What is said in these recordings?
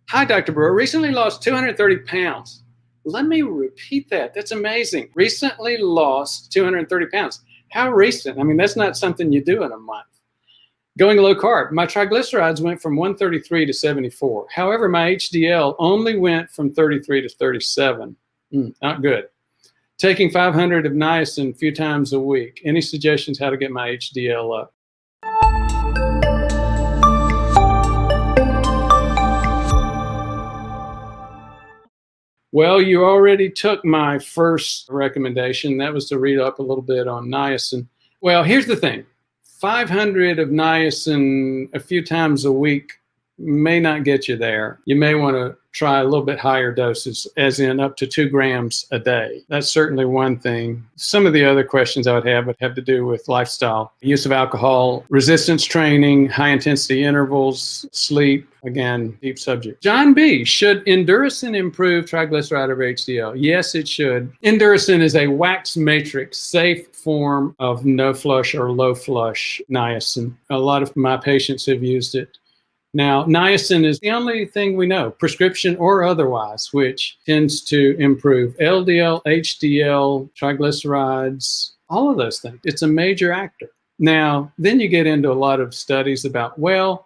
Hi, Dr. Brewer. Recently lost 230 pounds. Let me repeat that. That's amazing. Recently lost 230 pounds. How recent? I mean, that's not something you do in a month. Going low carb. My triglycerides went from 133 to 74. However, my HDL only went from 33 to 37. Not good. Taking 500 of niacin a few times a week. Any suggestions how to get my HDL up? Well, you already took my first recommendation. That was to read up a little bit on niacin. Well, here's the thing. 500 of niacin a few times a week may not get you there. You may want to try a little bit higher doses, as in up to 2 grams a day. That's certainly one thing. Some of the other questions I would have to do with lifestyle, use of alcohol, resistance training, high intensity intervals, sleep. Again, deep subject. John B, should Enduracin improve triglyceride over HDL? Yes, it should. Enduracin is a wax matrix, safe form of no flush or low flush niacin. A lot of my patients have used it. Now, niacin is the only thing we know, prescription or otherwise, which tends to improve LDL, HDL, triglycerides, all of those things. It's a major actor. Now, then you get into a lot of studies about, well,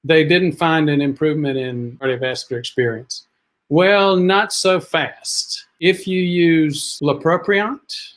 they didn't find an improvement in cardiovascular experience. Well, not so fast. If you use lopropriant,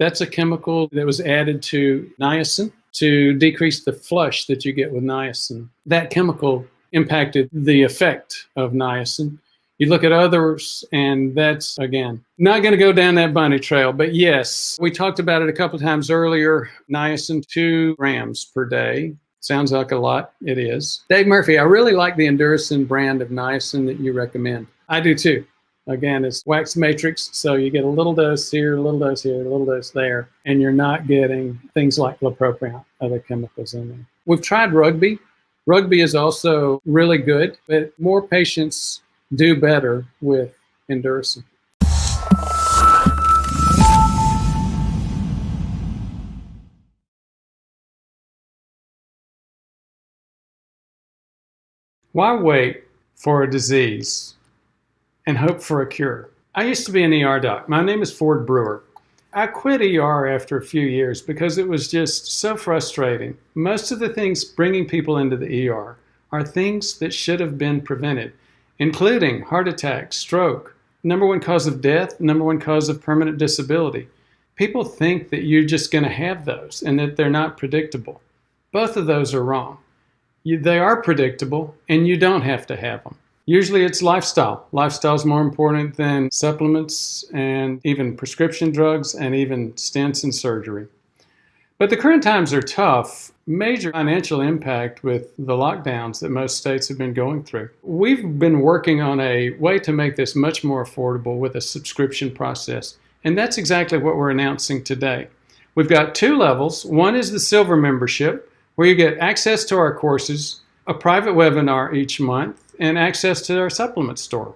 that's a chemical that was added to niacin to decrease the flush that you get with niacin. That chemical impacted the effect of niacin. You look at others, and that's, again, not going to go down that bunny trail. But yes, we talked about it a couple of times earlier. Niacin, 2 grams per day. Sounds like a lot. It is. Dave Murphy, I really like the Enduracin brand of niacin that you recommend. I do too. Again, it's wax matrix, so you get a little dose here, a little dose here, a little dose there, and you're not getting things like lopropriant, other chemicals in there. We've tried rugby. Rugby is also really good, but more patients do better with Enduracin. Why wait for a disease and hope for a cure? I used to be an ER doc. My name is Ford Brewer. I quit ER after a few years because it was just so frustrating. Most of the things bringing people into the ER are things that should have been prevented, including heart attack, stroke, #1 cause of death, #1 cause of permanent disability. People think that you're just going to have those and that they're not predictable. Both of those are wrong. They are predictable, and you don't have to have them. Usually it's lifestyle. Lifestyle is more important than supplements and even prescription drugs and even stents and surgery. But the current times are tough. Major financial impact with the lockdowns that most states have been going through. We've been working on a way to make this much more affordable with a subscription process. And that's exactly what we're announcing today. We've got 2 levels. One is the silver membership, where you get access to our courses, a private webinar each month, and access to our supplement store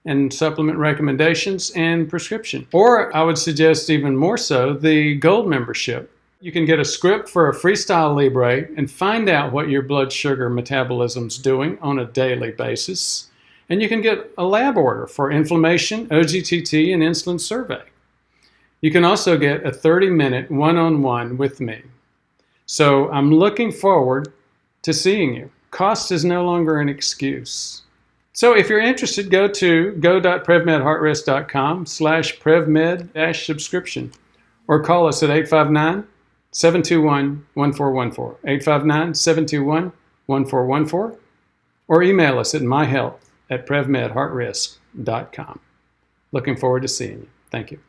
and supplement recommendations and prescription. Or I would suggest even more so, the gold membership. You can get a script for a Freestyle Libre and find out what your blood sugar metabolism's doing on a daily basis. And you can get a lab order for inflammation, OGTT, and insulin survey. You can also get a 30-minute one-on-one with me. So I'm looking forward to seeing you. Cost is no longer an excuse. So if you're interested, go to go.prevmedheartrisk.com/prevmed-subscription or call us at 859-721-1414, 859-721-1414, or email us at myhealth@prevmedheartrisk.com. Looking forward to seeing you. Thank you.